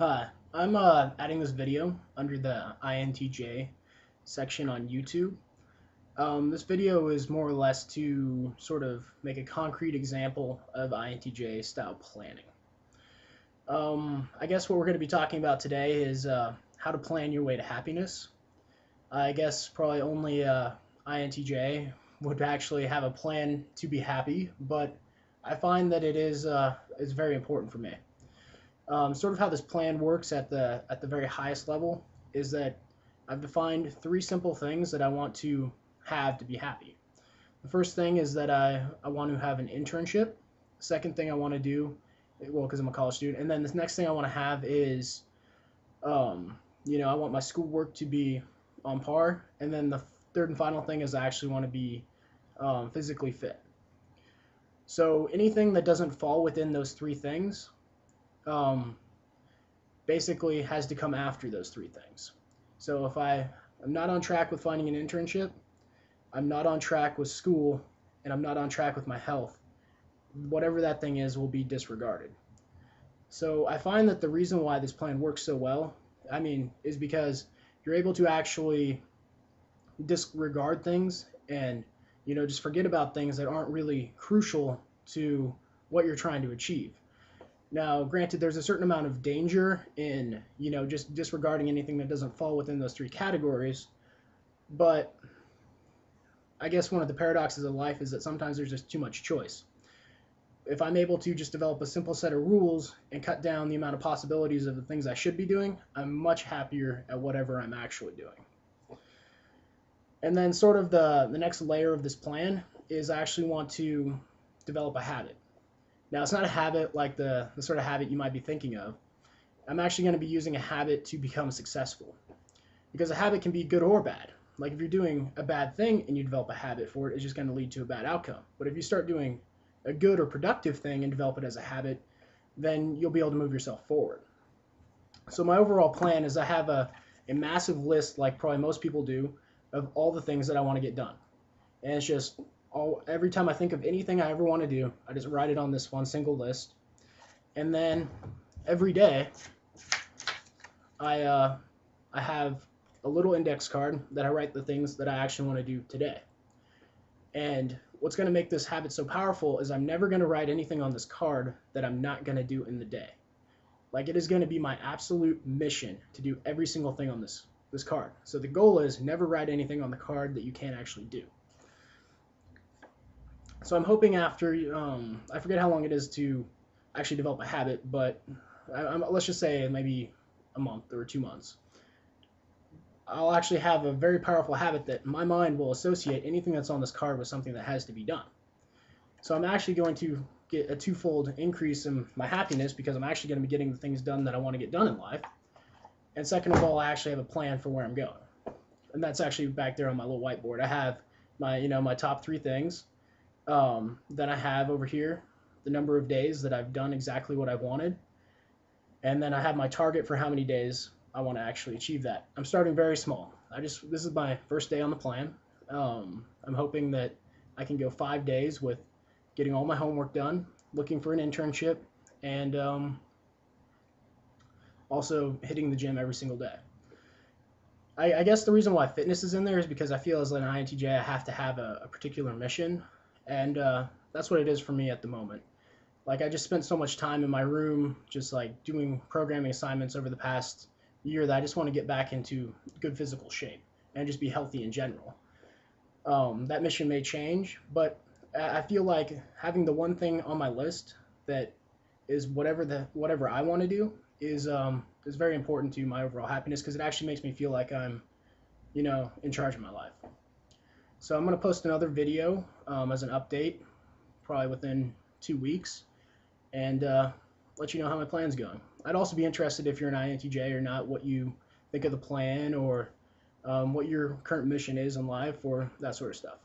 Hi, I'm adding this video under the INTJ section on YouTube. This video is more or less to sort of make a concrete example of INTJ style planning. I guess what we're going to be talking about today is how to plan your way to happiness. I guess probably only INTJ would actually have a plan to be happy, but I find that it's very important for me. Sort of how this plan works at the very highest level is that I've defined three simple things that I want to have to be happy. The first thing is that I want to have an internship. The second thing I want to do, well, because I'm a college student, and then the next thing I want to have is, I want my schoolwork to be on par, and then the third and final thing is I actually want to be physically fit. So anything that doesn't fall within those three things basically has to come after those three things. So if I'm not on track with finding an internship, I'm not on track with school, and I'm not on track with my health, whatever that thing is will be disregarded. So I find that the reason why this plan works so well, is because you're able to actually disregard things and, just forget about things that aren't really crucial to what you're trying to achieve. Now, granted, there's a certain amount of danger in, just disregarding anything that doesn't fall within those three categories, but I guess one of the paradoxes of life is that sometimes there's just too much choice. If I'm able to just develop a simple set of rules and cut down the amount of possibilities of the things I should be doing, I'm much happier at whatever I'm actually doing. And then sort of the next layer of this plan is I actually want to develop a habit. Now, it's not a habit like the sort of habit you might be thinking of. I'm actually going to be using a habit to become successful. Because a habit can be good or bad. Like if you're doing a bad thing and you develop a habit for it, it's just going to lead to a bad outcome. But if you start doing a good or productive thing and develop it as a habit, then you'll be able to move yourself forward. So my overall plan is I have a massive list, like probably most people do, of all the things that I want to get done. And it's just every time I think of anything I ever want to do, I just write it on this one single list. And then every day, I have a little index card that I write the things that I actually want to do today. And what's going to make this habit so powerful is I'm never going to write anything on this card that I'm not going to do in the day. Like it is going to be my absolute mission to do every single thing on this card. So the goal is never write anything on the card that you can't actually do. So I'm hoping after, I forget how long it is to actually develop a habit, but let's just say maybe a month or 2 months. I'll actually have a very powerful habit that my mind will associate anything that's on this card with something that has to be done. So I'm actually going to get a twofold increase in my happiness because I'm actually going to be getting the things done that I want to get done in life. And second of all, I actually have a plan for where I'm going. And that's actually back there on my little whiteboard. I have my top three things. Then I have over here the number of days that I've done exactly what I wanted. And then I have my target for how many days I want to actually achieve that. I'm starting very small. This is my first day on the plan. I'm hoping that I can go 5 days with getting all my homework done, looking for an internship, and also hitting the gym every single day. I guess the reason why fitness is in there is because I feel as an INTJ I have to have a particular mission. And that's what it is for me at the moment. Like I just spent so much time in my room just like doing programming assignments over the past year that I just want to get back into good physical shape and just be healthy in general. That mission may change, but I feel like having the one thing on my list that is whatever I want to do is very important to my overall happiness because it actually makes me feel like I'm, in charge of my life. So I'm going to post another video as an update, probably within 2 weeks, and let you know how my plan's going. I'd also be interested if you're an INTJ or not, what you think of the plan or what your current mission is in life or that sort of stuff.